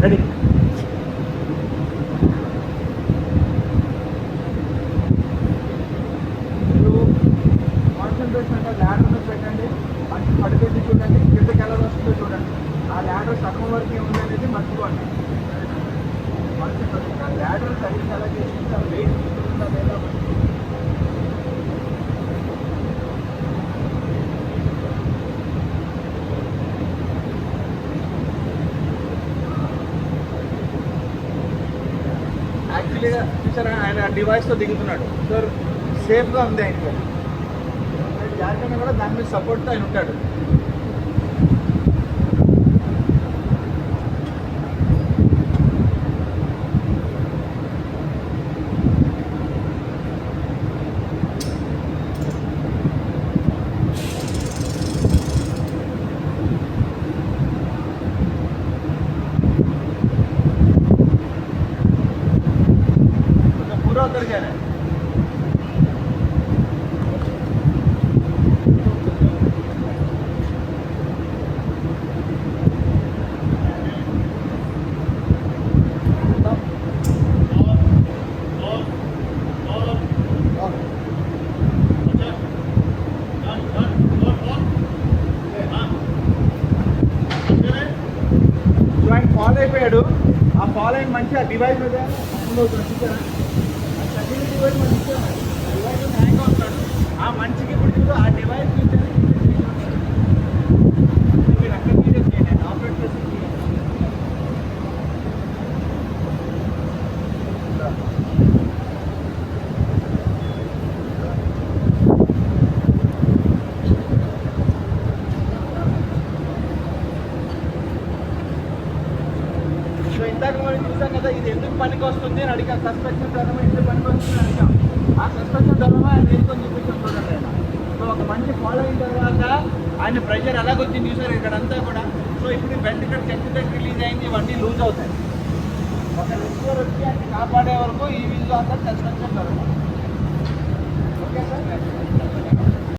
Ready. మీరు concentration అంటే ladder మీద పెట్టండి, మంచి పడిపెట్టి చూడండి, కిందకి ఎలా వస్తుందో చూడండి. ఆ ల్యాడర్ సగం వరకు ఉంది అనేది మర్చిపోండి. ల్యాడర్ సరిగ్గా ఎలా చేసింది, ఆ వెయిట్ తీసుకుంటుందా లేదా యాక్చువల్గా చూసారా, ఆయన డివైస్తో దిగుతున్నాడు సార్, సేఫ్గా ఉంది ఆయనకి. జాగ్రత్తగా కూడా దాని మీద సపోర్ట్తో ఆయన ఉంటాడు. पूरा उतर गया है. ఫాలో అయిపోయాడు. ఆ ఫాలో అయిన మంచి ఆ డివైస్ మీద చూసారా, డివైస్ మన ఇచ్చాము. ఆ డివైస్ హ్యాంగ్ అవుతున్నాడు. ఆ మంచికి ఇప్పుడు చూడు ఆ డివైస్ చూస్తే మీరు అక్కడ వీడియో చేయండి, ఆపరేట్ చేసి ఇందాక మనం చూసాం కదా, ఇది ఎందుకు పనికి వస్తుంది అని అడిగాం. సస్పెన్షన్ ధర్మం ఎందుకు పనికి వస్తుంది అని అడిగాం. ఆ సస్పెన్షన్ ధర్మం ఆయన వేసుకొని చూపించాం చూడండి ఆయన. సో ఒక మంచి ఫాలో అయిన తర్వాత ఆయన ప్రెషర్ ఎలాగొచ్చింది చూసారు ఇక్కడంతా కూడా. సో ఇప్పుడు బెల్ట్ ఇక్కడ చెక్ దగ్గర రిలీజ్ అయింది, ఇవన్నీ లూజ్ అవుతాయి. ఒక రెస్టోర్ వచ్చి ఆయన కాపాడే వరకు ఈ వీళ్ళు అంతా సస్పెన్షన్ ధర్మం. Okay sir.